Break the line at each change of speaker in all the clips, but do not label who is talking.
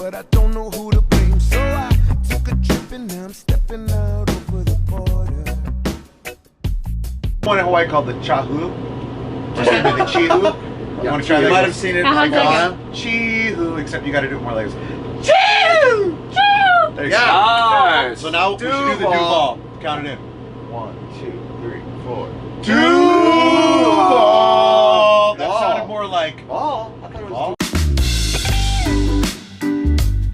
but I don't know who to blame. So I took a trip and now I'm stepping out over the border.
One in Hawaii called the Chahu. Just the Chihu. You want to try that? You might have seen it. Chihu, except you got to do it more like this. Chihu! Chihu! There you go.
Nice.
So now we should do the Duval. Count it in. 1, 2, 3, 4. Duval! That sounded more like ball. I thought it was ball.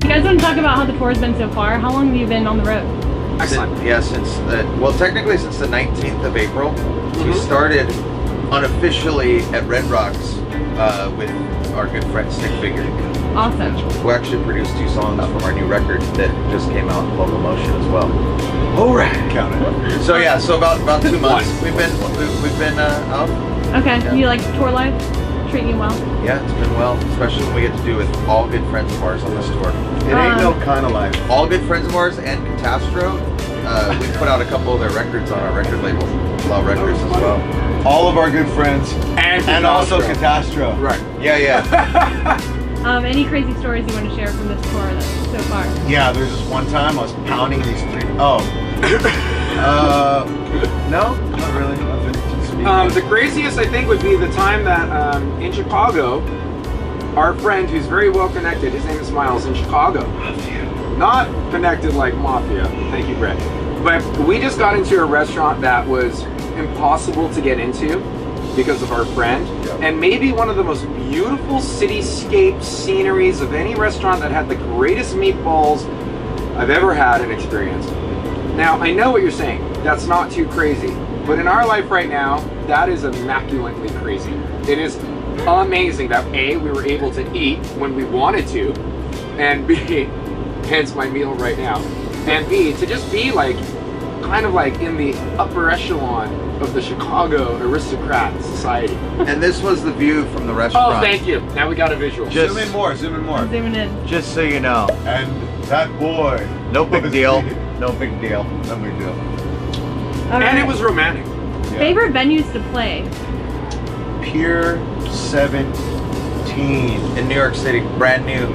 You guys want to talk about how the tour has been so far? How long have you been on the road?
Excellent. Since well, technically since the 19th of April. We started unofficially at Red Rocks with our good friend Stick Figure.
Awesome.
Who actually produced 2 songs from our new record that just came out, Locomotion as well. Alright.
Count it.
So yeah, so about 2 months we've been out.
Okay.
Yeah.
You like tour life? Treating you well?
Yeah, it's been well, especially when we get to do with all good friends of ours on this tour.
It ain't no kind of life.
All good friends of ours and Catastro. We put out a couple of their records on our record label, Law Records as well.
All of our good friends and also Catastro.
Right. Yeah.
Any crazy stories you want to share from this tour so far?
Yeah, there's this one time I was pounding these 3. Oh. No, not really. Nothing to speak of.
The craziest I think would be the time that in Chicago, our friend who's very well connected, his name is Miles, in Chicago. Not connected like Mafia, thank you Brett. But we just got into a restaurant that was impossible to get into because of our friend. And maybe one of the most beautiful cityscape sceneries of any restaurant that had the greatest meatballs I've ever had and experienced. Now, I know what you're saying, that's not too crazy. But in our life right now, that is immaculately crazy. It is amazing that A, we were able to eat when we wanted to, and B, hence my meal right now, and B, to just be like, kind of like in the upper echelon of the Chicago aristocrat society.
And this was the view from the restaurant.
Oh, thank you. Now we got a visual.
Zoom in more.
Zooming in.
Just so you know.
And that boy.
No big deal. No big deal.
No big deal.
All right.
And it was romantic.
Yeah.
Favorite venues to play?
Pier 17.
In New York City, brand new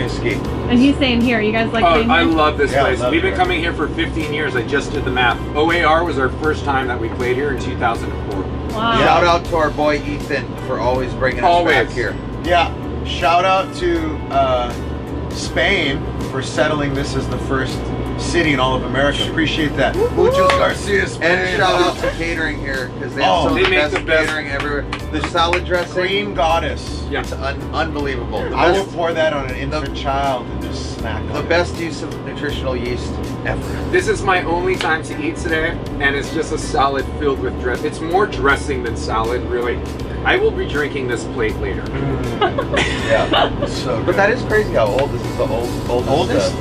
ski.
And he's saying here, you guys like playing
I
here?
love this place.
I love
We've been
it.
coming here for 15 years. I just did the math. OAR was our first time that we played here in 2004.
Wow.
Shout out to our boy Ethan for always bringing us back here.
Yeah. Shout out to Spain for settling this as the first city in all of America. Appreciate that. Muchos Garcia, Spain.
And shout out to catering here because they have some of
they
the
make
best
the best
catering everywhere. The salad dressing,
Green Goddess.
Yeah.
it's unbelievable.
I will pour that on an infant child and just snack on
The
it.
best use of nutritional yeast ever.
This is my only time to eat today, and it's just a salad filled with dress. It's more dressing than salad, really. I will be drinking this plate later.
Yeah.
So good.
But that is crazy how old this is. The oldest.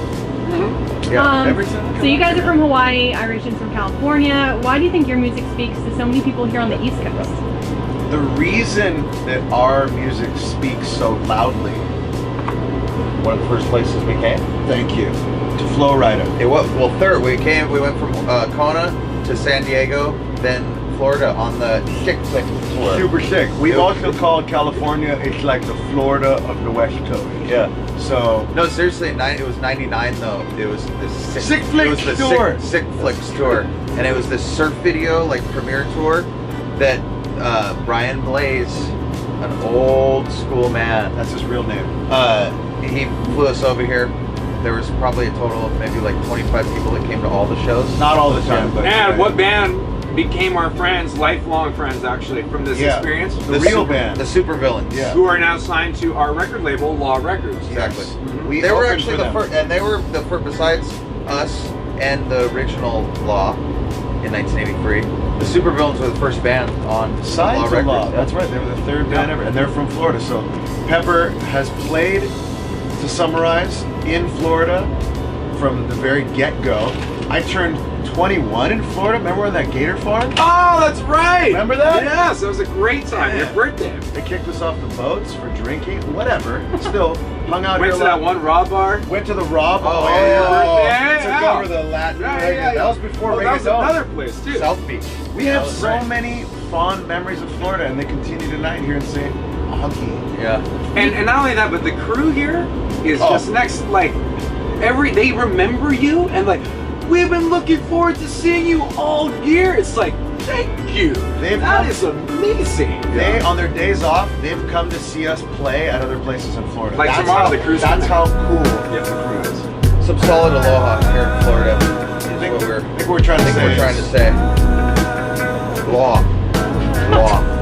Yeah. Every time.
So you guys are from Hawaii, Irishans from California. Why do you think your music speaks to so many people here on the East Coast?
The reason that our music speaks so loudly,
One of the first places we came.
thank you, to Flow Rider.
We went from Kona to San Diego, then Florida on the Chick Flick tour.
Super sick. We've also called California, it's like the Florida of the West Coast.
Yeah.
So,
No, seriously, it was 99 though. It was the
Sick Flicks tour.
Sick Flicks tour. And it was this surf video, like premiere tour, that Brian Blaze, an old school man,
that's his real name.
he flew us over here. There was probably a total of maybe like 25 people that came to all the shows.
Not all the time, but
And what band became our friends, lifelong friends actually, from this experience?
The real band.
The Super Villains.
Yeah.
Who are now signed to our record label, Law Records.
Exactly.
We
They were
opened
actually
for
the
them.
first, and they were the first, besides us and the original Law in 1983. The Super Villains were the first band on
Signed
Law
to
Records.
Law. That's right. They were the third band ever, and they're from Florida. So Pepper has played, to summarize, in Florida from the very get-go. I turned 21 in Florida. Remember on that gator farm?
Oh, that's right!
Remember that?
Yes, that was a great time.
Yeah.
Your birthday.
They kicked us off the boats for drinking, whatever. Still hung out
Went
here.
to that one raw bar.
Went to the Raw Bar.
Oh,
yeah.
Took
Yeah.
over the Latin
Yeah,
reggae.
yeah.
That was before
Oh,
reggae.
that was another place too.
South Beach.
We have
That was
so
right.
many fond memories of Florida, and they continue tonight here in St. Augie.
Yeah.
And not only that, but the crew here, is
Oh.
just next. Like they remember you and like we've been looking forward to seeing you all year. It's like thank you. That is amazing.
They, on their days off, they've come to see us play at other places in Florida.
Like tomorrow, the cruise.
That's how cool.
Yeah, the cruise.
Some solid aloha here in Florida. Is
I
what
think we're trying to say.
we're trying to say. Aloha. Aloha.